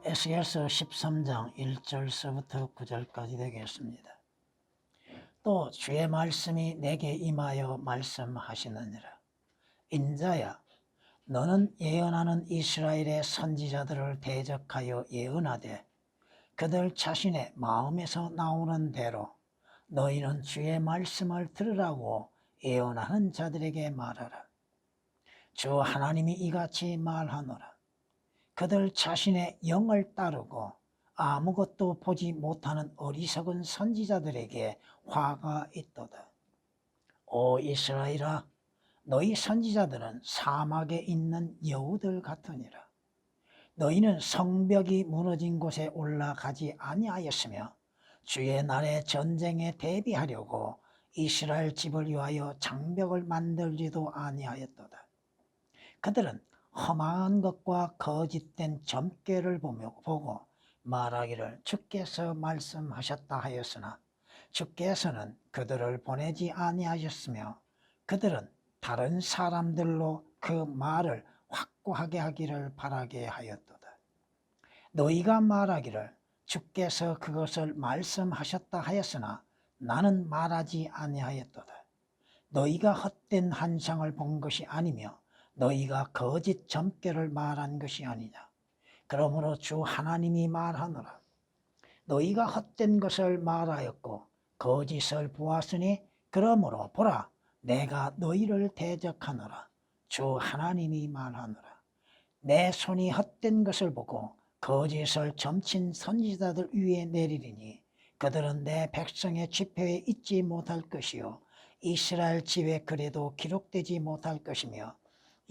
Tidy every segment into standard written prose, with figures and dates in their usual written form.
에스겔서 13장 1절서부터 9절까지 되겠습니다. 또 주의 말씀이 내게 임하여 말씀하시느니라. 인자야, 너는 예언하는 이스라엘의 선지자들을 대적하여 예언하되 그들 자신의 마음에서 나오는 대로 너희는 주의 말씀을 들으라고 예언하는 자들에게 말하라. 주 하나님이 이같이 말하노라. 그들 자신의 영을 따르고 아무것도 보지 못하는 어리석은 선지자들에게 화가 있도다. 오 이스라엘아, 너희 선지자들은 사막에 있는 여우들 같으니라. 너희는 성벽이 무너진 곳에 올라가지 아니하였으며 주의 날의 전쟁에 대비하려고 이스라엘 집을 위하여 장벽을 만들지도 아니하였도다. 그들은 험한 것과 거짓된 점괘를 보고 말하기를 주께서 말씀하셨다 하였으나 주께서는 그들을 보내지 아니하셨으며 그들은 다른 사람들로 그 말을 확고하게 하기를 바라게 하였도다. 너희가 말하기를 주께서 그것을 말씀하셨다 하였으나 나는 말하지 아니하였도다. 너희가 헛된 환상을 본 것이 아니며 너희가 거짓 점괘를 말한 것이 아니냐. 그러므로 주 하나님이 말하노라. 너희가 헛된 것을 말하였고 거짓을 보았으니 그러므로 보라, 내가 너희를 대적하노라. 주 하나님이 말하노라. 내 손이 헛된 것을 보고 거짓을 점친 선지자들 위에 내리리니 그들은 내 백성의 집회에 있지 못할 것이요 이스라엘 집에 그래도 기록되지 못할 것이며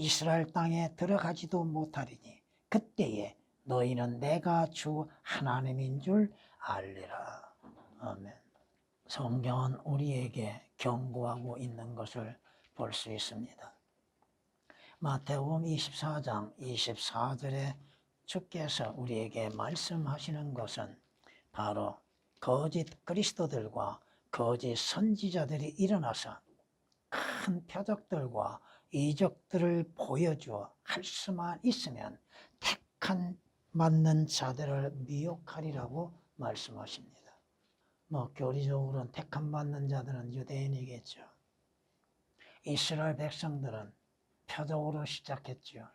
이스라엘 땅에 들어가지도 못하리니 그때에 너희는 내가 주 하나님인 줄 알리라. 아멘. 성경은 우리에게 경고하고 있는 것을 볼 수 있습니다. 마태복음 24장 24절에 주께서 우리에게 말씀하시는 것은 바로 거짓 그리스도들과 거짓 선지자들이 일어나서 큰 표적들과 이적들을 보여주어 할 수만 있으면 택한 맞는 자들을 미혹하리라고 말씀하십니다. 교리적으로는 택한 받는 자들은 유대인이겠죠. 이스라엘 백성들은 표적으로 시작했죠.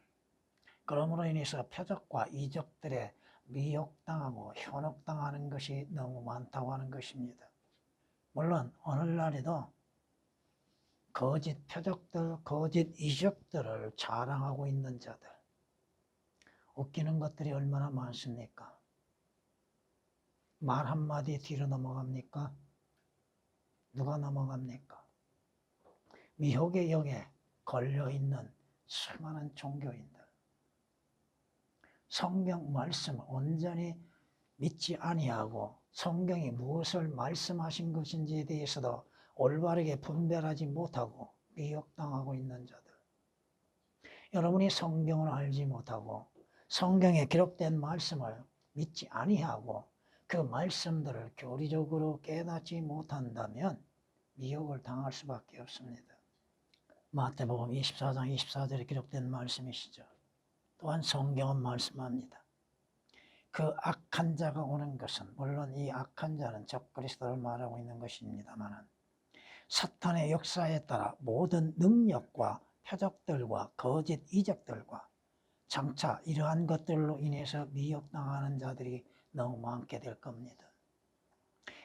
그러므로 인해서 표적과 이적들에 미혹당하고 현혹당하는 것이 너무 많다고 하는 것입니다. 물론 오늘날에도 거짓 표적들, 거짓 이적들을 자랑하고 있는 자들, 웃기는 것들이 얼마나 많습니까? 말 한마디 뒤로 넘어갑니까? 누가 넘어갑니까? 미혹의 영에 걸려있는 수많은 종교인들, 성경 말씀을 온전히 믿지 아니하고 성경이 무엇을 말씀하신 것인지에 대해서도 올바르게 분별하지 못하고 미혹당하고 있는 자들, 여러분이 성경을 알지 못하고 성경에 기록된 말씀을 믿지 아니하고 그 말씀들을 교리적으로 깨닫지 못한다면 미혹을 당할 수밖에 없습니다. 마태복음 24장 24절에 기록된 말씀이시죠. 또한 성경은 말씀합니다. 그 악한 자가 오는 것은, 물론 이 악한 자는 적그리스도를 말하고 있는 것입니다만, 사탄의 역사에 따라 모든 능력과 표적들과 거짓 이적들과 장차 이러한 것들로 인해서 미혹당하는 자들이 너무 많게 될 겁니다.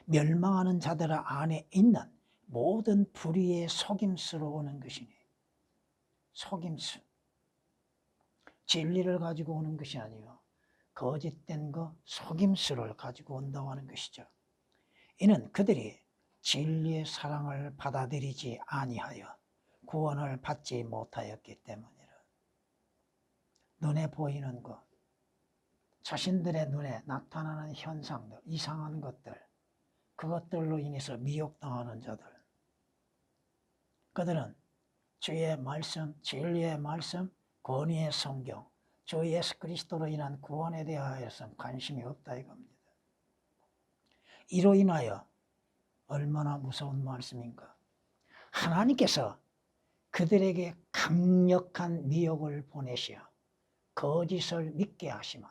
멸망하는 자들 안에 있는 모든 불의의 속임수로 오는 것이니, 속임수, 진리를 가지고 오는 것이 아니요 거짓된 거, 속임수를 가지고 온다고 하는 것이죠. 이는 그들이 진리의 사랑을 받아들이지 아니하여 구원을 받지 못하였기 때문이라. 눈에 보이는 것, 자신들의 눈에 나타나는 현상들, 이상한 것들, 그것들로 인해서 미혹당하는 자들, 그들은 주의 말씀, 진리의 말씀, 권위의 성경, 주 예수 그리스도로 인한 구원에 대하여서 관심이 없다 이겁니다. 이로 인하여 얼마나 무서운 말씀인가. 하나님께서 그들에게 강력한 미혹을 보내시어 거짓을 믿게 하시면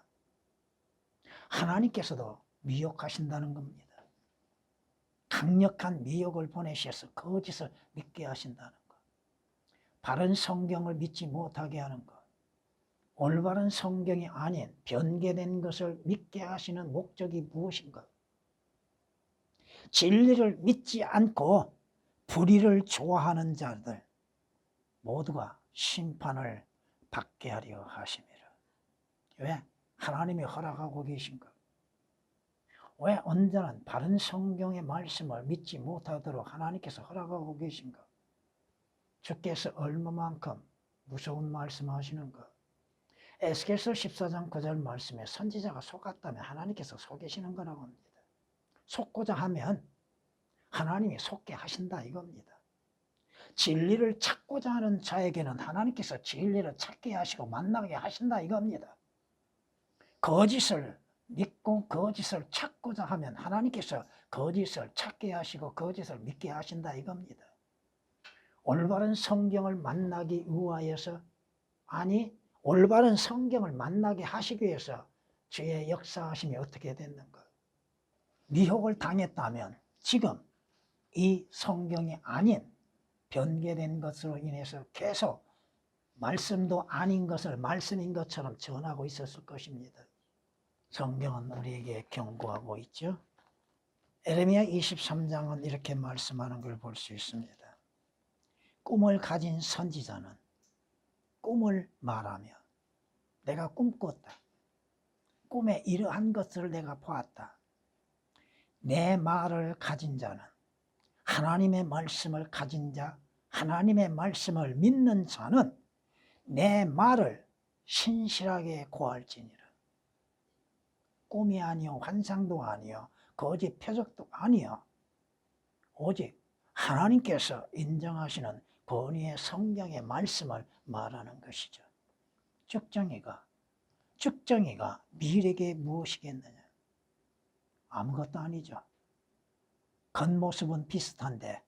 하나님께서도 미혹하신다는 겁니다. 강력한 미혹을 보내셔서 거짓을 믿게 하신다는 것. 바른 성경을 믿지 못하게 하는 것. 올바른 성경이 아닌 변개된 것을 믿게 하시는 목적이 무엇인가? 진리를 믿지 않고 불의를 좋아하는 자들 모두가 심판을 받게 하려 하심이라. 왜? 하나님이 허락하고 계신가? 왜 언제나 바른 성경의 말씀을 믿지 못하도록 하나님께서 허락하고 계신가? 주께서 얼마만큼 무서운 말씀하시는가? 에스겔서 14장 9절 말씀에 선지자가 속았다면 하나님께서 속이시는 거라고 합니다. 속고자 하면 하나님이 속게 하신다 이겁니다. 진리를 찾고자 하는 자에게는 하나님께서 진리를 찾게 하시고 만나게 하신다 이겁니다. 거짓을 믿고 거짓을 찾고자 하면 하나님께서 거짓을 찾게 하시고 거짓을 믿게 하신다 이겁니다. 올바른 성경을 만나기 위하여서 올바른 성경을 만나게 하시기 위해서 주의 역사하심이 어떻게 됐는가? 미혹을 당했다면 지금 이 성경이 아닌 변개된 것으로 인해서 계속 말씀도 아닌 것을 말씀인 것처럼 전하고 있었을 것입니다. 성경은 우리에게 경고하고 있죠. 에레미야 23장은 이렇게 말씀하는 걸 볼 수 있습니다. 꿈을 가진 선지자는 꿈을 말하며 내가 꿈꿨다. 꿈에 이러한 것을 내가 보았다. 내 말을 가진 자는 하나님의 말씀을 가진 자, 하나님의 말씀을 믿는 자는 내 말을 신실하게 고할지니라. 꿈이 아니요 환상도 아니요 거짓 표적도 아니요 오직 하나님께서 인정하시는 권위의 성경의 말씀을 말하는 것이죠. 쭉정이가 미래가 무엇이겠느냐? 아무것도 아니죠. 겉모습은 비슷한데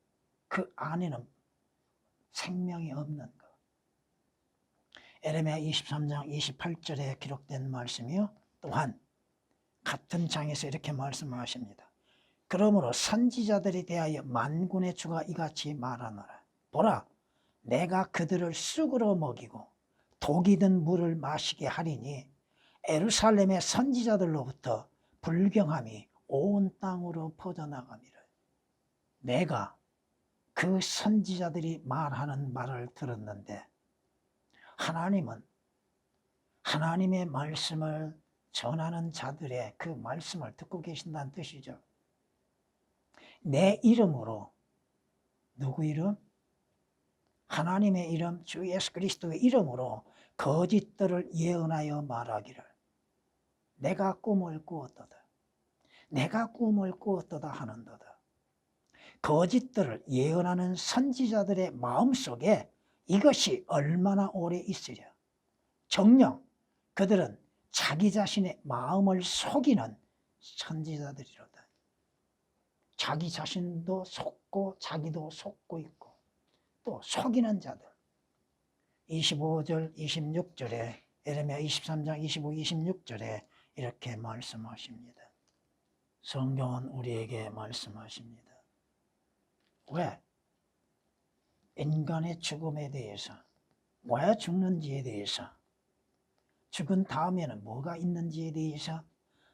그 안에는 생명이 없는 것. 에레미야 23장 28절에 기록된 말씀이요. 또한 같은 장에서 이렇게 말씀하십니다. 그러므로 선지자들에 대하여 만군의 주가 이같이 말하노라. 보라, 내가 그들을 쑥으로 먹이고 독이 든 물을 마시게 하리니 예루살렘의 선지자들로부터 불경함이 온 땅으로 퍼져나가리라. 내가 그 선지자들이 말하는 말을 들었는데 하나님은 하나님의 말씀을 전하는 자들의 그 말씀을 듣고 계신다는 뜻이죠. 내 이름으로, 누구 이름? 하나님의 이름, 주 예수 그리스도의 이름으로 거짓들을 예언하여 말하기를 내가 꿈을 꾸었도다. 내가 꿈을 꾸었도다 하는도다. 거짓들을 예언하는 선지자들의 마음속에 이것이 얼마나 오래 있으랴. 정녕 그들은 자기 자신의 마음을 속이는 선지자들이로다. 자기 자신도 속고 자기도 속고 있고 또 속이는 자들. 25절 26절에 예레미야 23장 25, 26절에 이렇게 말씀하십니다. 성경은 우리에게 말씀하십니다. 왜? 인간의 죽음에 대해서, 왜 죽는지에 대해서, 죽은 다음에는 뭐가 있는지에 대해서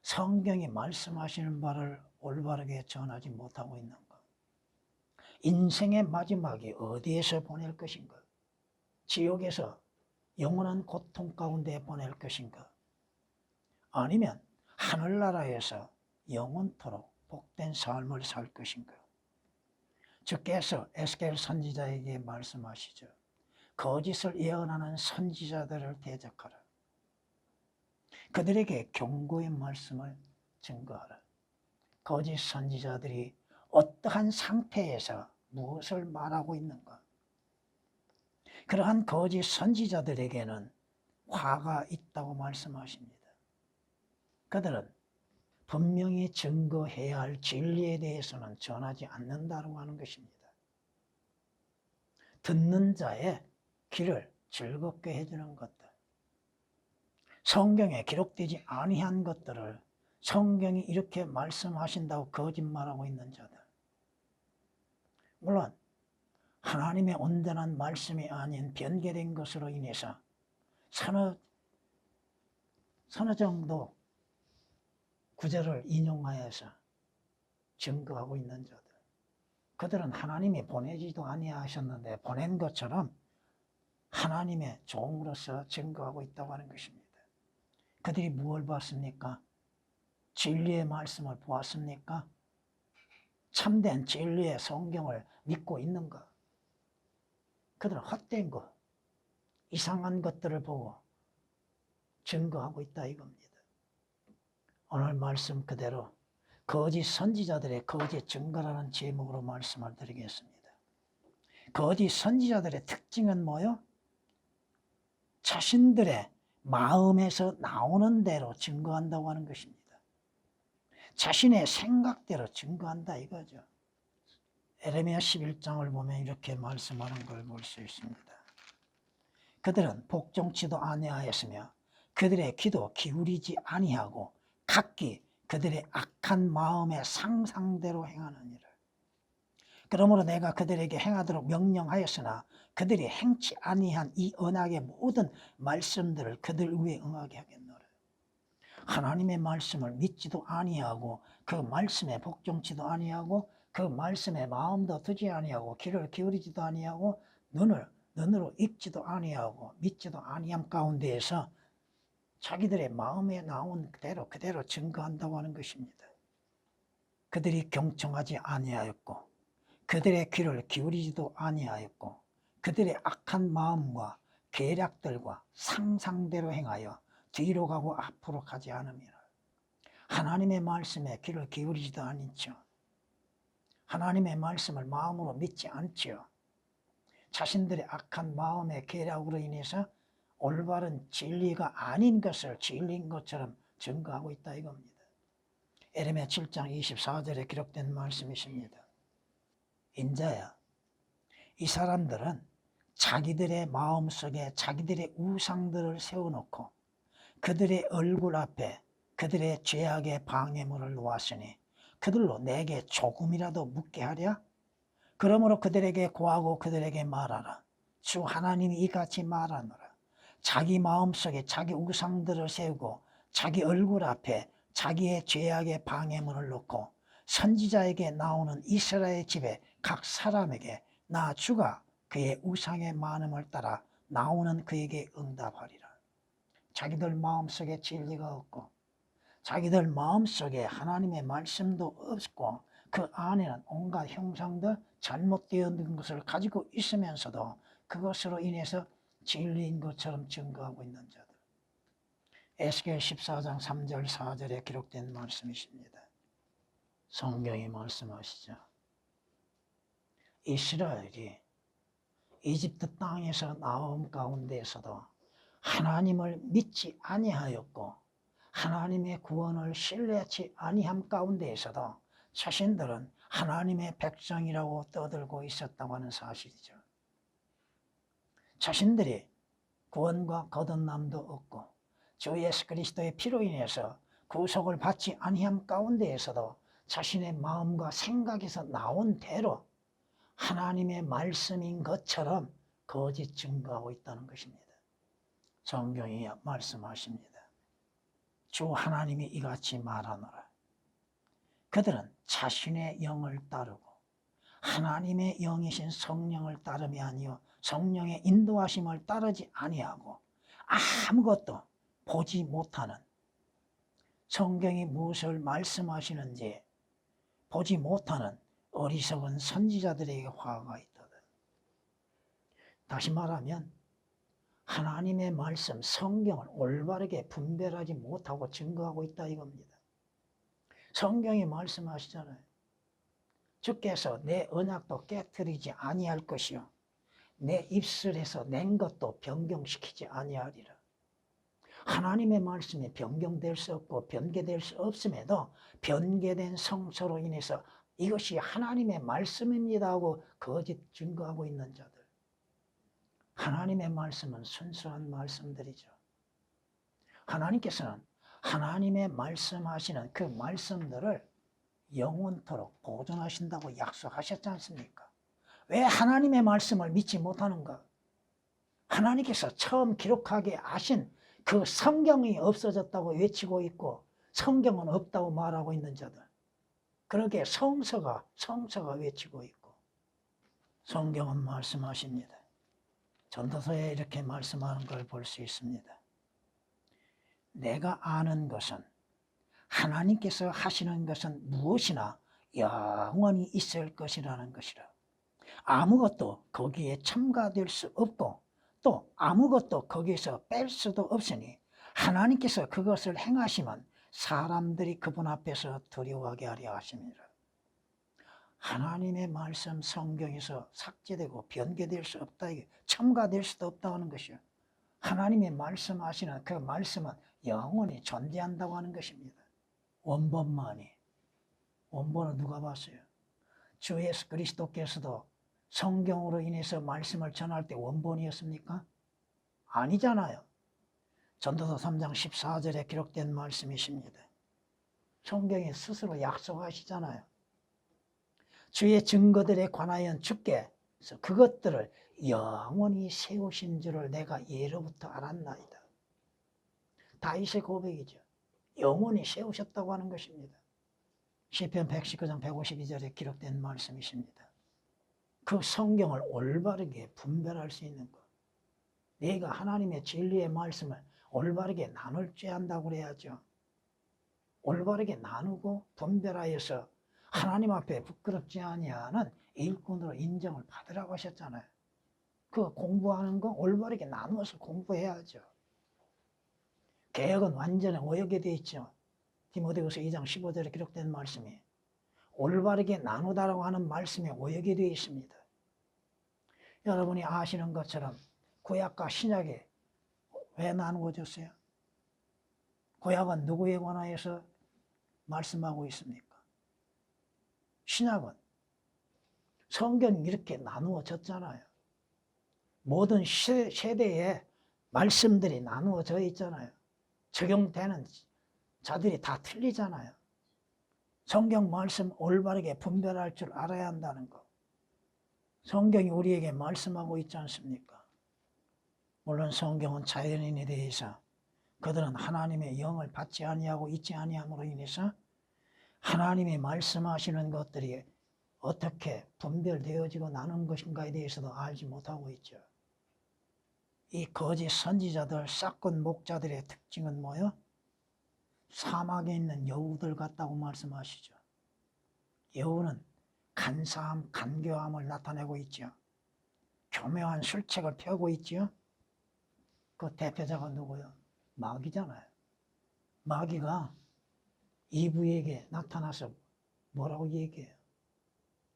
성경이 말씀하시는 바를 올바르게 전하지 못하고 있는 것. 인생의 마지막이 어디에서 보낼 것인가? 지옥에서 영원한 고통 가운데 보낼 것인가? 아니면 하늘나라에서 영원토록 복된 삶을 살 것인가? 주께서 에스겔 선지자에게 말씀하시죠. 거짓을 예언하는 선지자들을 대적하라. 그들에게 경고의 말씀을 증거하라. 거짓 선지자들이 어떠한 상태에서 무엇을 말하고 있는가? 그러한 거짓 선지자들에게는 화가 있다고 말씀하십니다. 그들은 분명히 증거해야 할 진리에 대해서는 전하지 않는다고 하는 것입니다. 듣는 자의 귀를 즐겁게 해주는 것들, 성경에 기록되지 아니한 것들을 성경이 이렇게 말씀하신다고 거짓말하고 있는 자들. 물론 하나님의 온전한 말씀이 아닌 변개된 것으로 인해서 서너 정도 구절을 인용하여서 증거하고 있는 자들. 그들은 하나님이 보내지도 아니하셨는데 보낸 것처럼 하나님의 종으로서 증거하고 있다고 하는 것입니다. 그들이 무엇을 봤습니까? 진리의 말씀을 보았습니까? 참된 진리의 성경을 믿고 있는가? 그들은 헛된 것, 이상한 것들을 보고 증거하고 있다 이겁니다. 오늘 말씀 그대로 거짓 선지자들의 거짓 증거라는 제목으로 말씀을 드리겠습니다. 거짓 선지자들의 특징은 뭐요? 자신들의 마음에서 나오는 대로 증거한다고 하는 것입니다. 자신의 생각대로 증거한다 이거죠. 에레미야 11장을 보면 이렇게 말씀하는 걸 볼 수 있습니다. 그들은 복종치도 아니하였으며 그들의 귀도 기울이지 아니하고 각기 그들의 악한 마음의 상상대로 행하느니라. 그러므로 내가 그들에게 행하도록 명령하였으나 그들이 행치 아니한 이 언약의 모든 말씀들을 그들 위에 응하게 하겠노라. 하나님의 말씀을 믿지도 아니하고 그 말씀에 복종치도 아니하고 그 말씀에 마음도 두지 아니하고 귀를 기울이지도 아니하고 눈으로 읽지도 아니하고 믿지도 아니함 가운데에서 자기들의 마음에 나온 그대로 증거한다고 하는 것입니다. 그들이 경청하지 아니하였고 그들의 귀를 기울이지도 아니하였고 그들의 악한 마음과 계략들과 상상대로 행하여 뒤로 가고 앞으로 가지 않으며 하나님의 말씀에 귀를 기울이지도 않죠. 하나님의 말씀을 마음으로 믿지 않죠. 자신들의 악한 마음의 계략으로 인해서 올바른 진리가 아닌 것을 진리인 것처럼 증거하고 있다 이겁니다. 에레미야 7장 24절에 기록된 말씀이십니다. 인자야, 이 사람들은 자기들의 마음속에 자기들의 우상들을 세워놓고 그들의 얼굴 앞에 그들의 죄악의 방해물을 놓았으니 그들로 내게 조금이라도 묻게 하랴? 그러므로 그들에게 고하고 그들에게 말하라. 주 하나님이 이같이 말하노라. 자기 마음속에 자기 우상들을 세우고 자기 얼굴 앞에 자기의 죄악의 방해물을 놓고 선지자에게 나오는 이스라엘 집에 각 사람에게 나 주가 그의 우상의 많음을 따라 나오는 그에게 응답하리라. 자기들 마음속에 진리가 없고 자기들 마음속에 하나님의 말씀도 없고 그 안에는 온갖 형상들 잘못되어 있는 것을 가지고 있으면서도 그것으로 인해서 진리인 것처럼 증거하고 있는 자들. 에스겔 14장 3절 4절에 기록된 말씀이십니다. 성경이 말씀하시죠. 이스라엘이 이집트 땅에서 나온 가운데에서도 하나님을 믿지 아니하였고 하나님의 구원을 신뢰하지 아니함 가운데에서도 자신들은 하나님의 백성이라고 떠들고 있었다고 하는 사실이죠. 자신들이 구원과 거듭남도 없고 주 예수 그리스도의 피로 인해서 구속을 받지 아니함 가운데에서도 자신의 마음과 생각에서 나온 대로 하나님의 말씀인 것처럼 거짓 증거하고 있다는 것입니다. 성경이 말씀하십니다. 주 하나님이 이같이 말하노라. 그들은 자신의 영을 따르고 하나님의 영이신 성령을 따름이 아니요 성령의 인도하심을 따르지 아니하고 아무것도 보지 못하는 성경이 무엇을 말씀하시는지 보지 못하는 어리석은 선지자들에게 화가 있다. 다시 말하면 하나님의 말씀, 성경을 올바르게 분별하지 못하고 증거하고 있다 이겁니다. 성경이 말씀하시잖아요. 주께서 내 언약도 깨뜨리지 아니할 것이요 내 입술에서 낸 것도 변경시키지 아니하리라. 하나님의 말씀이 변경될 수 없고 변개될 수 없음에도 변개된 성서로 인해서 이것이 하나님의 말씀입니다 하고 거짓 증거하고 있는 자들. 하나님의 말씀은 순수한 말씀들이죠. 하나님께서는 하나님의 말씀하시는 그 말씀들을 영원토록 보존하신다고 약속하셨지 않습니까? 왜 하나님의 말씀을 믿지 못하는가? 하나님께서 처음 기록하게 하신 그 성경이 없어졌다고 외치고 있고 성경은 없다고 말하고 있는 자들, 그러게 성서가 외치고 있고 성경은 말씀하십니다. 전도서에 이렇게 말씀하는 걸 볼 수 있습니다. 내가 아는 것은 하나님께서 하시는 것은 무엇이나 영원히 있을 것이라는 것이라. 아무것도 거기에 첨가될 수 없고 또 아무것도 거기에서 뺄 수도 없으니 하나님께서 그것을 행하시면 사람들이 그분 앞에서 두려워하게 하려 하십니다. 하나님의 말씀 성경에서 삭제되고 변개될 수 없다, 첨가될 수도 없다고 하는 것이요. 하나님의 말씀하시는 그 말씀은 영원히 존재한다고 하는 것입니다. 원본만이. 원본은 누가 봤어요? 주 예수 그리스도께서도 성경으로 인해서 말씀을 전할 때 원본이었습니까? 아니잖아요. 전도서 3장 14절에 기록된 말씀이십니다. 성경에 스스로 약속하시잖아요. 주의 증거들에 관하여 주께서 그것들을 영원히 세우신 줄을 내가 예로부터 알았나이다. 다윗의 고백이죠. 영원히 세우셨다고 하는 것입니다. 시편 119장 152절에 기록된 말씀이십니다. 그 성경을 올바르게 분별할 수 있는 것. 내가 하나님의 진리의 말씀을 올바르게 나눌 줄 안다고 그래야죠. 올바르게 나누고 분별하여서 하나님 앞에 부끄럽지 아니하는 일꾼으로 인정을 받으라고 하셨잖아요. 그 공부하는 거 올바르게 나누어서 공부해야죠. 개혁은 완전히 오역이 되어 있죠. 디모데후서 2장 15절에 기록된 말씀이 올바르게 나누다라고 하는 말씀이 오역이 되어 있습니다. 여러분이 아시는 것처럼 구약과 신약이 왜 나누어졌어요? 구약은 누구에 관하여서 말씀하고 있습니까? 신약은 성경이 이렇게 나누어졌잖아요. 모든 세대에 말씀들이 나누어져 있잖아요. 적용되는 자들이 다 틀리잖아요. 성경 말씀 올바르게 분별할 줄 알아야 한다는 것. 성경이 우리에게 말씀하고 있지 않습니까? 물론 성경은 자연인에 대해서 그들은 하나님의 영을 받지 아니하고 있지 아니함으로 인해서 하나님이 말씀하시는 것들이 어떻게 분별되어지고 나눈 것인가에 대해서도 알지 못하고 있죠. 이 거짓 선지자들, 싹군 목자들의 특징은 뭐예요? 사막에 있는 여우들 같다고 말씀하시죠. 여우는 간사함, 간교함을 나타내고 있죠. 교묘한 술책을 펴고 있죠. 그 대표자가 누구요? 마귀잖아요. 마귀가 이브에게 나타나서 뭐라고 얘기해요?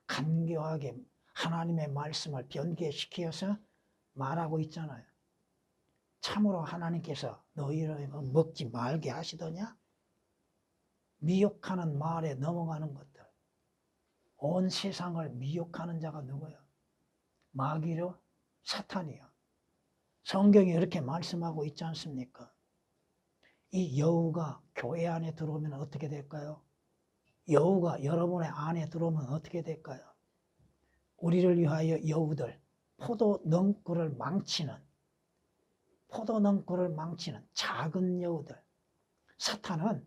간교하게 하나님의 말씀을 변개시켜서 말하고 있잖아요. 참으로 하나님께서 너희를 먹지 말게 하시더냐? 미혹하는 말에 넘어가는 것들. 온 세상을 미혹하는 자가 누구예요? 마귀로 사탄이요. 성경이 이렇게 말씀하고 있지 않습니까? 이 여우가 교회 안에 들어오면 어떻게 될까요? 여우가 여러분의 안에 들어오면 어떻게 될까요? 우리를 위하여 여우들, 포도 넝쿨을 망치는 작은 여우들. 사탄은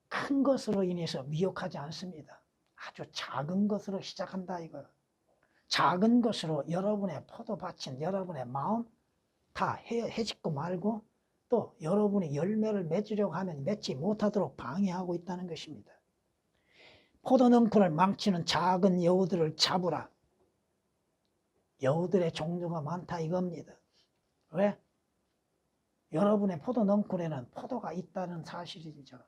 큰 것으로 인해서 미혹하지 않습니다. 아주 작은 것으로 시작한다 이거예요. 작은 것으로 여러분의 포도밭인 여러분의 마음 다 해짓고 말고 또 여러분이 열매를 맺으려고 하면 맺지 못하도록 방해하고 있다는 것입니다. 포도넝쿨을 망치는 작은 여우들을 잡으라. 여우들의 종류가 많다 이겁니다. 왜? 여러분의 포도넝쿨에는 포도가 있다는 사실이죠.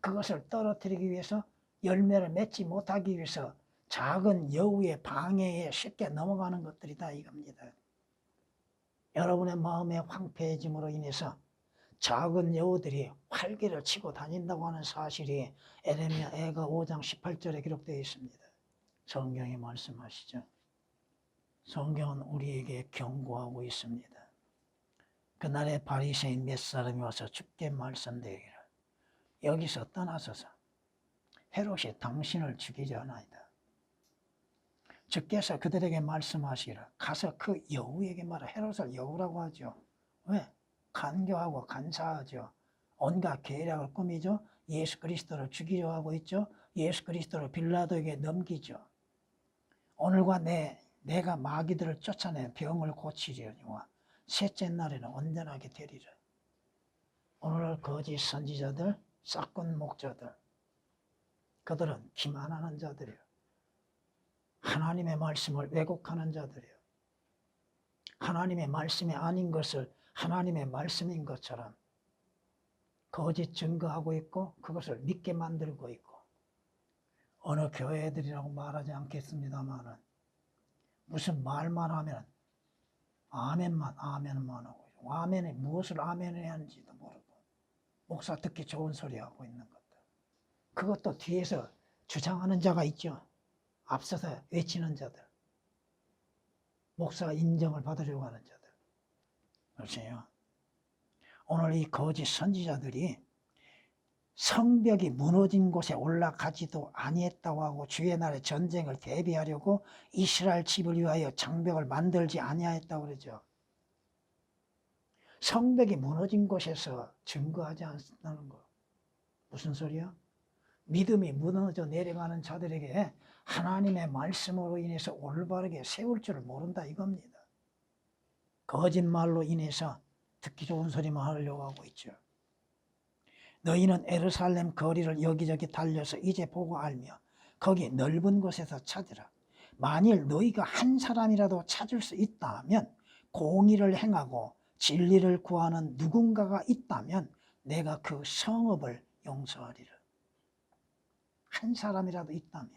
그것을 떨어뜨리기 위해서 열매를 맺지 못하기 위해서 작은 여우의 방해에 쉽게 넘어가는 것들이다 이겁니다. 여러분의 마음의 황폐해짐으로 인해서 작은 여우들이 활개를 치고 다닌다고 하는 사실이 에레미야 애가 5장 18절에 기록되어 있습니다. 성경이 말씀하시죠. 성경은 우리에게 경고하고 있습니다. 그날에 바리새인 몇 사람이 와서 주께 말씀드리기를 여기서 떠나서서 헤롯이 당신을 죽이려나이다. 주께서 그들에게 말씀하시기를 가서 그 여우에게 말하. 헤롯을 여우라고 하죠. 왜? 간교하고 간사하죠. 온갖 계략을 꾸미죠. 예수 그리스도를 죽이려 하고 있죠. 예수 그리스도를 빌라도에게 넘기죠. 오늘과 내가 마귀들을 쫓아내 병을 고치려니와 셋째 날에는 온전하게 되리라. 오늘 거짓 선지자들, 싹군 목자들, 그들은 기만하는 자들이에요. 하나님의 말씀을 왜곡하는 자들이에요. 하나님의 말씀이 아닌 것을 하나님의 말씀인 것처럼 거짓 증거하고 있고 그것을 믿게 만들고 있고, 어느 교회들이라고 말하지 않겠습니다만은 무슨 말만 하면 아멘만 하고, 아멘에 무엇을 아멘해야 하는지도 모르고 목사 듣기 좋은 소리 하고 있는 것들, 그것도 뒤에서 주장하는 자가 있죠. 앞서서 외치는 자들, 목사 인정을 받으려고 하는 자들. 보세요. 오늘 이 거짓 선지자들이 성벽이 무너진 곳에 올라가지도 아니했다고 하고 주의 날에 전쟁을 대비하려고 이스라엘 집을 위하여 장벽을 만들지 아니하였다고 그러죠. 성벽이 무너진 곳에서 증거하지 않는다는 거 무슨 소리야? 믿음이 무너져 내려가는 자들에게 하나님의 말씀으로 인해서 올바르게 세울 줄을 모른다 이겁니다. 거짓말로 인해서 듣기 좋은 소리만 하려고 하고 있죠. 너희는 예루살렘 거리를 여기저기 달려서 이제 보고 알며 거기 넓은 곳에서 찾으라. 만일 너희가 한 사람이라도 찾을 수 있다면, 공의를 행하고 진리를 구하는 누군가가 있다면 내가 그 성읍을 용서하리라. 한 사람이라도 있다면,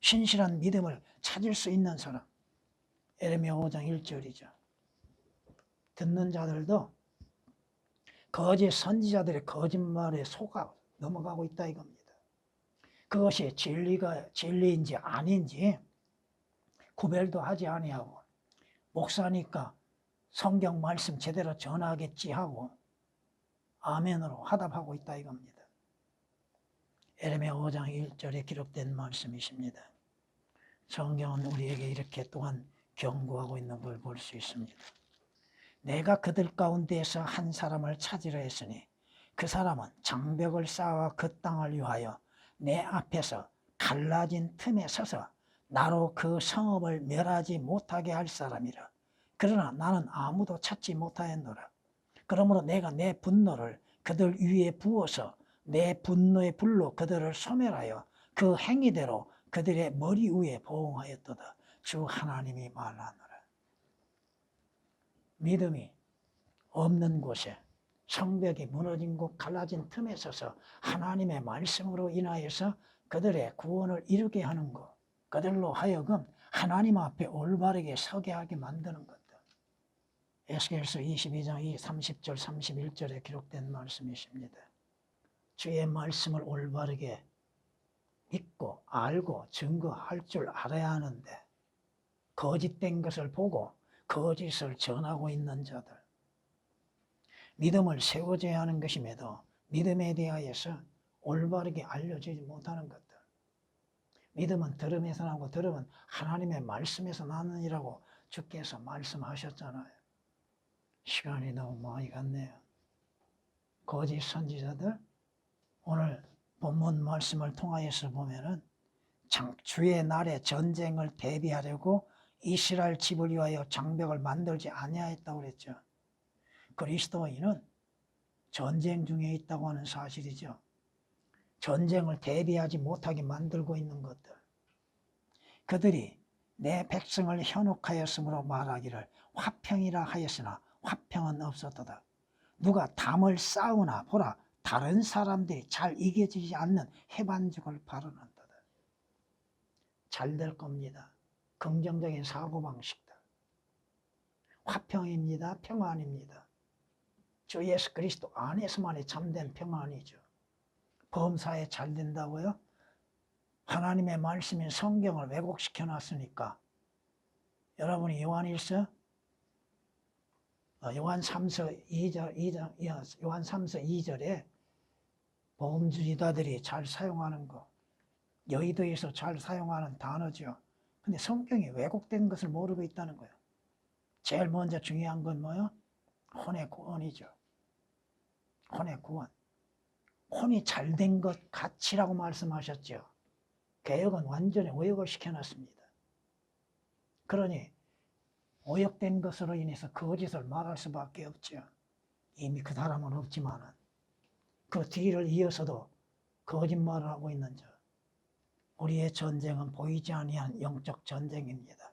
신실한 믿음을 찾을 수 있는 사람. 예레미야 5장 1절이죠. 듣는 자들도 거짓 선지자들의 거짓말에 속아 넘어가고 있다 이겁니다. 그것이 진리인지 아닌지 구별도 하지 아니하고, 목사니까 성경 말씀 제대로 전하겠지 하고 아멘으로 화답하고 있다 이겁니다. 예레미야 5장 1절에 기록된 말씀이십니다. 성경은 우리에게 이렇게 또한 경고하고 있는 걸 볼 수 있습니다. 내가 그들 가운데에서 한 사람을 찾으려 했으니 그 사람은 장벽을 쌓아 그 땅을 위하여 내 앞에서 갈라진 틈에 서서 나로 그 성읍을 멸하지 못하게 할 사람이라. 그러나 나는 아무도 찾지 못하였노라. 그러므로 내가 내 분노를 그들 위에 부어서 내 분노의 불로 그들을 소멸하여 그 행위대로 그들의 머리 위에 보응하였도다. 주 하나님이 말하노라. 믿음이 없는 곳에, 성벽이 무너진 곳 갈라진 틈에 서서 하나님의 말씀으로 인하여서 그들의 구원을 이루게 하는 것, 그들로 하여금 하나님 앞에 올바르게 서게 하게 만드는 것들. 에스겔서 22장 30절 31절에 기록된 말씀이십니다. 주의 말씀을 올바르게 믿고 알고 증거할 줄 알아야 하는데 거짓된 것을 보고 거짓을 전하고 있는 자들, 믿음을 세워줘야 하는 것임에도 믿음에 대하여서 올바르게 알려주지 못하는 것들. 믿음은 들음에서 나고 들음은 하나님의 말씀에서 나느니라고 주께서 말씀하셨잖아요. 시간이 너무 많이 갔네요. 거짓 선지자들, 오늘 본문 말씀을 통하여서 보면은 주의 날에 전쟁을 대비하려고 이스라엘 집을 위하여 장벽을 만들지 아니하였다고 그랬죠. 그리스도인은 전쟁 중에 있다고 하는 사실이죠. 전쟁을 대비하지 못하게 만들고 있는 것들. 그들이 내 백성을 현혹하였으므로 말하기를 화평이라 하였으나 화평은 없었도다. 누가 담을 쌓으나 보라, 다른 사람들이 잘 이겨지지 않는 해반죽을 바르는도다. 잘 될 겁니다. 긍정적인 사고방식들. 화평입니다. 평안입니다. 주 예수 그리스도 안에서만이 참된 평안이죠. 범사에 잘 된다고요? 하나님의 말씀인 성경을 왜곡시켜 놨으니까. 여러분이 요한3서 2절에 보험주의자들이 잘 사용하는 거, 여의도에서 잘 사용하는 단어죠. 근데 성경이 왜곡된 것을 모르고 있다는 거예요. 제일 먼저 중요한 건 뭐예요? 혼의 구원이죠. 혼의 구원. 혼이 잘된 것 가치라고 말씀하셨죠. 개혁은 완전히 오역을 시켜놨습니다. 그러니 오역된 것으로 인해서 거짓을 말할 수밖에 없죠. 이미 그 사람은 없지만 그 뒤를 이어서도 거짓말을 하고 있는 자. 우리의 전쟁은 보이지 아니한 영적 전쟁입니다.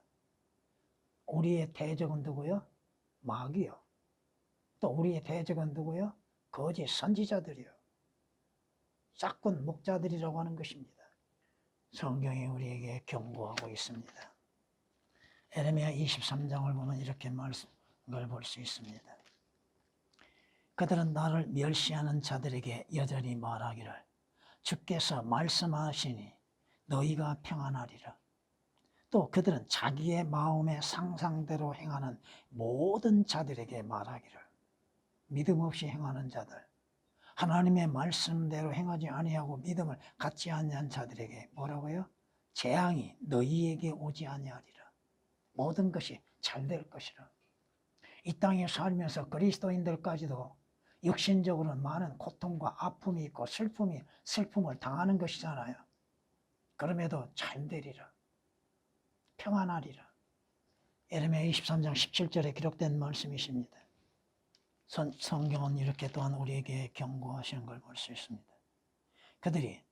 우리의 대적은 누구요? 마귀요. 또 우리의 대적은 누구요? 거짓 선지자들이요. 짝꾼 목자들이라고 하는 것입니다. 성경이 우리에게 경고하고 있습니다. 에레미야 23장을 보면 이렇게 말씀을 볼 수 있습니다. 그들은 나를 멸시하는 자들에게 여전히 말하기를 주께서 말씀하시니 너희가 평안하리라. 또 그들은 자기의 마음의 상상대로 행하는 모든 자들에게 말하기를 믿음 없이 행하는 자들, 하나님의 말씀대로 행하지 아니하고 믿음을 갖지 아니한 자들에게 뭐라고요? 재앙이 너희에게 오지 아니하리라. 모든 것이 잘 될 것이라. 이 땅에 살면서 그리스도인들까지도 육신적으로는 많은 고통과 아픔이 있고 슬픔을 당하는 것이잖아요. 그럼에도 잘 되리라. 평안하리라. 에레미야 23장 17절에 기록된 말씀이십니다. 성경은 이렇게 또한 우리에게 경고하시는 걸 볼 수 있습니다. 그들이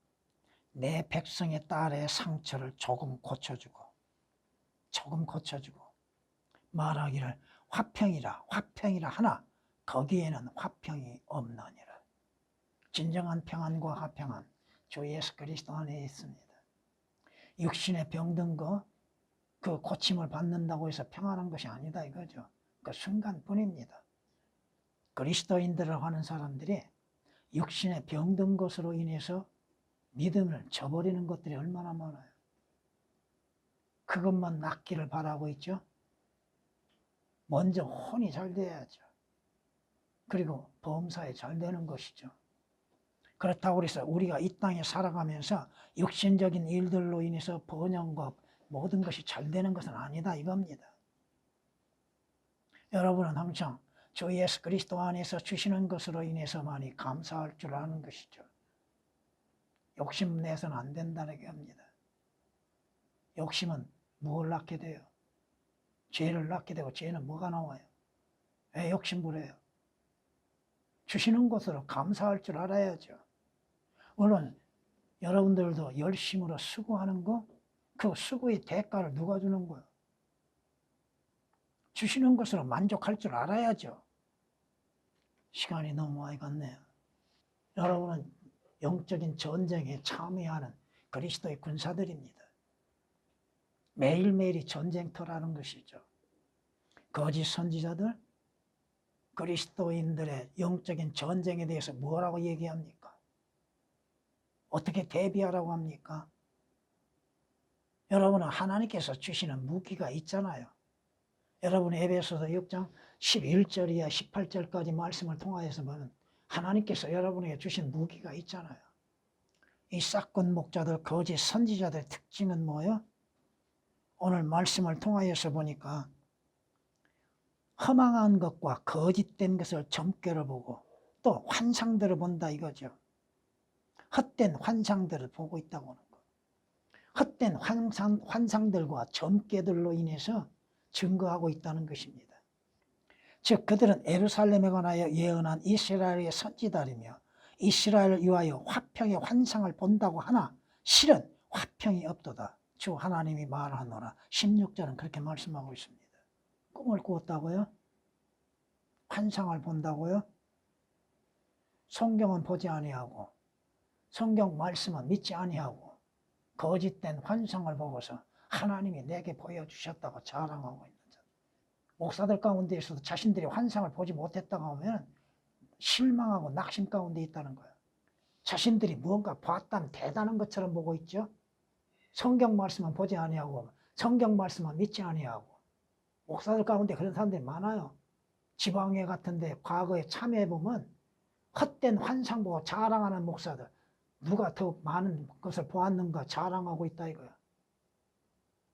내 백성의 딸의 상처를 조금 고쳐주고 말하기를 화평이라 하나 거기에는 화평이 없느니라. 진정한 평안과 화평은 주 예수 그리스도 안에 있습니다. 육신의 병든 거 그 고침을 받는다고 해서 평안한 것이 아니다 이거죠. 그 순간뿐입니다. 그리스도인들을 하는 사람들이 육신의 병든 것으로 인해서 믿음을 저버리는 것들이 얼마나 많아요. 그것만 낫기를 바라고 있죠. 먼저 혼이 잘 돼야죠. 그리고 범사에 잘 되는 것이죠. 그렇다고 해서 우리가 이 땅에 살아가면서 육신적인 일들로 인해서 번영과 모든 것이 잘 되는 것은 아니다 이겁니다. 여러분은 항상 주 예수 그리스도 안에서 주시는 것으로 인해서만이 감사할 줄 아는 것이죠. 욕심내서는 안 된다는 게 합니다. 욕심은 무엇을 낳게 돼요? 죄를 낳게 되고 죄는 뭐가 나와요? 왜 욕심부려요? 주시는 것으로 감사할 줄 알아야죠. 물론 여러분들도 열심으로 수고하는 거, 그 수고의 대가를 누가 주는 거예요? 주시는 것으로 만족할 줄 알아야죠. 시간이 너무 많이 갔네요. 여러분은 영적인 전쟁에 참여하는 그리스도의 군사들입니다. 매일매일이 전쟁터라는 것이죠. 거짓 선지자들, 그리스도인들의 영적인 전쟁에 대해서 뭐라고 얘기합니까? 어떻게 대비하라고 합니까? 여러분은 하나님께서 주시는 무기가 있잖아요. 여러분 에베소서 6장 11절이야 18절까지 말씀을 통하여서 보면 하나님께서 여러분에게 주신 무기가 있잖아요. 이 싹군 목자들, 거짓 선지자들의 특징은 뭐예요? 오늘 말씀을 통하여서 보니까 허망한 것과 거짓된 것을 점괘로 보고 또 환상들을 본다 이거죠. 헛된 환상들을 보고 있다고 하는 거. 헛된 환상들과 점괘들로 인해서 증거하고 있다는 것입니다. 즉 그들은 예루살렘에 관하여 예언한 이스라엘의 선지자이며 이스라엘을 위하여 화평의 환상을 본다고 하나 실은 화평이 없도다. 주 하나님이 말하노라. 16절은 그렇게 말씀하고 있습니다. 꿈을 꾸었다고요? 환상을 본다고요? 성경은 보지 아니하고 성경 말씀은 믿지 아니하고 거짓된 환상을 보고서 하나님이 내게 보여주셨다고 자랑하고 있는 자. 목사들 가운데에서도 자신들이 환상을 보지 못했다고 하면 실망하고 낙심 가운데 있다는 거예요. 자신들이 무언가 봤다는 대단한 것처럼 보고 있죠. 성경 말씀은 보지 아니하고 성경 말씀은 믿지 아니하고 목사들 가운데 그런 사람들이 많아요. 지방회 같은데 과거에 참여해보면 헛된 환상 보고 자랑하는 목사들, 누가 더 많은 것을 보았는가 자랑하고 있다 이거야.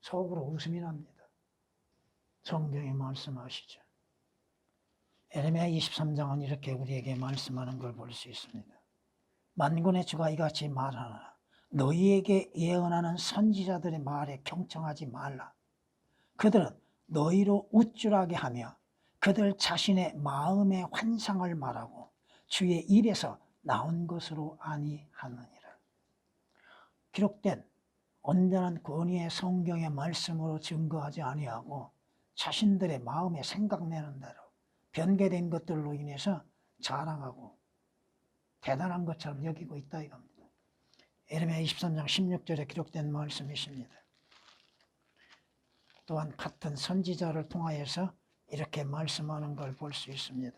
속으로 웃음이 납니다. 성경이 말씀하시죠. 에레미야 23장은 이렇게 우리에게 말씀하는 걸 볼 수 있습니다. 만군의 주가 이같이 말하노라. 너희에게 예언하는 선지자들의 말에 경청하지 말라. 그들은 너희로 우쭐하게 하며 그들 자신의 마음의 환상을 말하고 주의 입에서 나온 것으로 아니하느니라. 기록된 온전한 권위의 성경의 말씀으로 증거하지 아니하고 자신들의 마음에 생각내는 대로 변개된 것들로 인해서 자랑하고 대단한 것처럼 여기고 있다 이겁니다. 에레미야 23장 16절에 기록된 말씀이십니다. 또한 같은 선지자를 통하여서 이렇게 말씀하는 걸 볼 수 있습니다.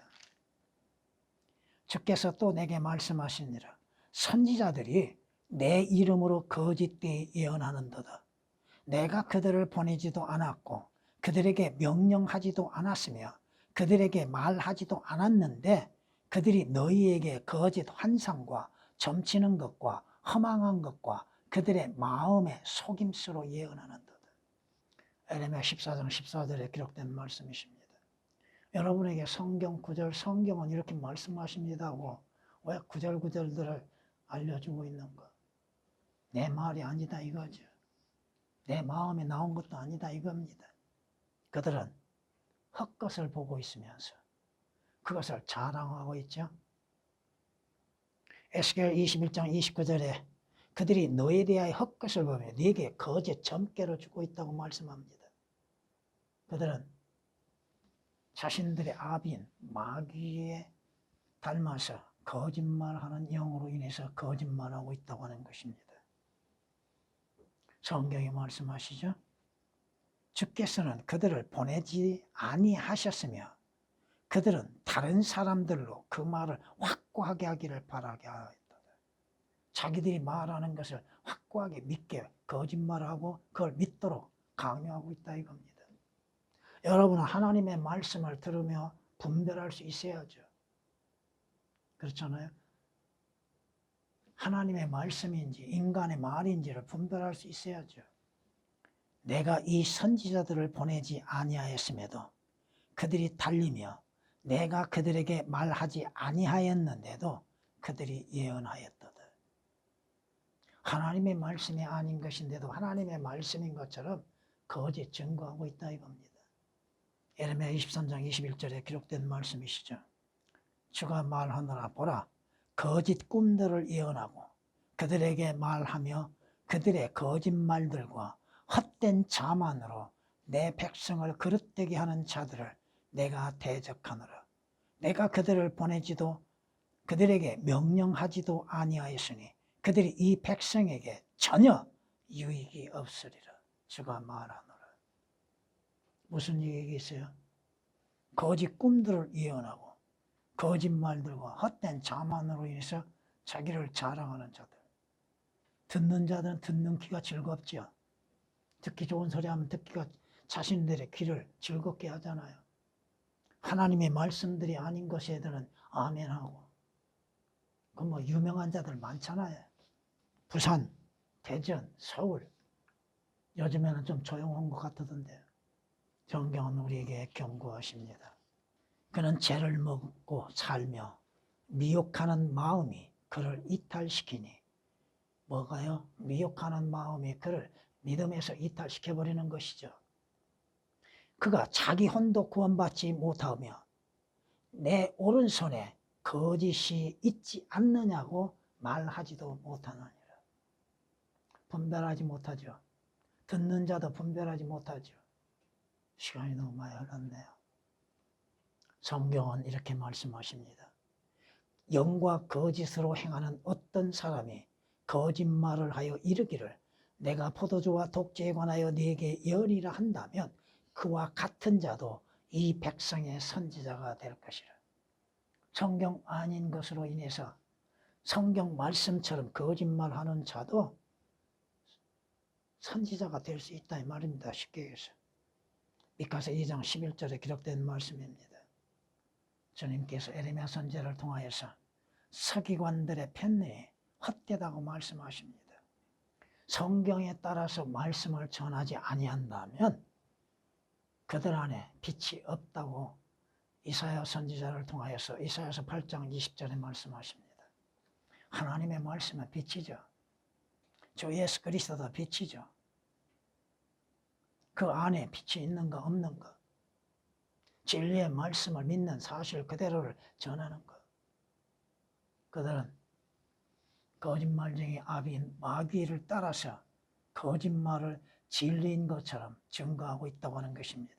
주께서 또 내게 말씀하시니라. 선지자들이 내 이름으로 거짓되이 예언하는도다. 내가 그들을 보내지도 않았고 그들에게 명령하지도 않았으며 그들에게 말하지도 않았는데 그들이 너희에게 거짓 환상과 점치는 것과 허망한 것과 그들의 마음의 속임수로 예언하는도다. 에레미야 14장 14절에 기록된 말씀이십니다. 여러분에게 성경 구절, 성경은 이렇게 말씀하십니다 하고 왜 구절구절들을 알려주고 있는가? 내 말이 아니다 이거죠. 내 마음에 나온 것도 아니다 이겁니다. 그들은 헛것을 보고 있으면서 그것을 자랑하고 있죠. 에스겔 21장 29절에 그들이 너에 대하여 헛것을 보며 네게 거짓 점괘를 주고 있다고 말씀합니다. 그들은 자신들의 아비인 마귀에 닮아서 거짓말하는 영으로 인해서 거짓말하고 있다고 하는 것입니다. 성경이 말씀하시죠. 주께서는 그들을 보내지 아니하셨으며 그들은 다른 사람들로 그 말을 확고하게 하기를 바라게 하였다. 자기들이 말하는 것을 확고하게 믿게 거짓말하고 그걸 믿도록 강요하고 있다 이겁니다. 여러분은 하나님의 말씀을 들으며 분별할 수 있어야죠. 그렇잖아요. 하나님의 말씀인지 인간의 말인지를 분별할 수 있어야죠. 내가 이 선지자들을 보내지 아니하였음에도 그들이 달리며 내가 그들에게 말하지 아니하였는데도 그들이 예언하였도다. 하나님의 말씀이 아닌 것인데도 하나님의 말씀인 것처럼 거짓 증거하고 있다 이겁니다. 에레미야 23장 21절에 기록된 말씀이시죠. 주가 말하노라 보라 거짓 꿈들을 예언하고 그들에게 말하며 그들의 거짓말들과 헛된 자만으로 내 백성을 그릇되게 하는 자들을 내가 대적하노라. 내가 그들을 보내지도 그들에게 명령하지도 아니하였으니 그들이 이 백성에게 전혀 유익이 없으리라. 주가 말하노라. 무슨 얘기 있어요? 거짓 꿈들을 예언하고 거짓말들과 헛된 자만으로 인해서 자기를 자랑하는 자들. 듣는 자들은 듣는 귀가 즐겁죠. 듣기 좋은 소리 하면 듣기가 자신들의 귀를 즐겁게 하잖아요. 하나님의 말씀들이 아닌 것에 대한 아멘하고. 그 뭐 유명한 자들 많잖아요. 부산, 대전, 서울. 요즘에는 좀 조용한 것 같던데 성경은 우리에게 경고하십니다. 그는 죄를 먹고 살며 미혹하는 마음이 그를 이탈시키니 뭐가요? 미혹하는 마음이 그를 믿음에서 이탈시켜버리는 것이죠. 그가 자기 혼도 구원받지 못하며 내 오른손에 거짓이 있지 않느냐고 말하지도 못하느니라. 분별하지 못하죠. 듣는 자도 분별하지 못하죠. 시간이 너무 많이 흘렀네요. 성경은 이렇게 말씀하십니다. 영과 거짓으로 행하는 어떤 사람이 거짓말을 하여 이르기를 내가 포도주와 독주에 관하여 네게 예언이라 한다면 그와 같은 자도 이 백성의 선지자가 될 것이라. 성경 아닌 것으로 인해서 성경 말씀처럼 거짓말하는 자도 선지자가 될 수 있다 이 말입니다. 쉽게 해서. 미카서 2장 11절에 기록된 말씀입니다. 주님께서 에레미야 선지자를 통하여서 서기관들의 편에 헛되다고 말씀하십니다. 성경에 따라서 말씀을 전하지 아니한다면 그들 안에 빛이 없다고 이사야 선지자를 통하여서 이사야서 8장 20절에 말씀하십니다. 하나님의 말씀은 빛이죠. 주 예수 그리스도도 빛이죠. 그 안에 빛이 있는가 없는가, 진리의 말씀을 믿는 사실 그대로를 전하는 것. 그들은 거짓말쟁이 아비인 마귀를 따라서 거짓말을 진리인 것처럼 증거하고 있다고 하는 것입니다.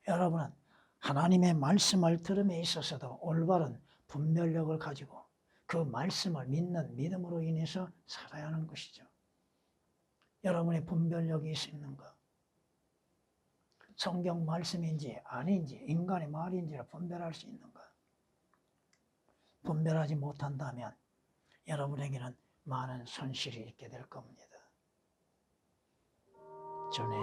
여러분은 하나님의 말씀을 들음에 있어서도 올바른 분별력을 가지고 그 말씀을 믿는 믿음으로 인해서 살아야 하는 것이죠. 여러분의 분별력이 있는가? 성경 말씀인지 아닌지 인간의 말인지를 분별할 수 있는가? 분별하지 못한다면 여러분에게는 많은 손실이 있게 될 겁니다. 전에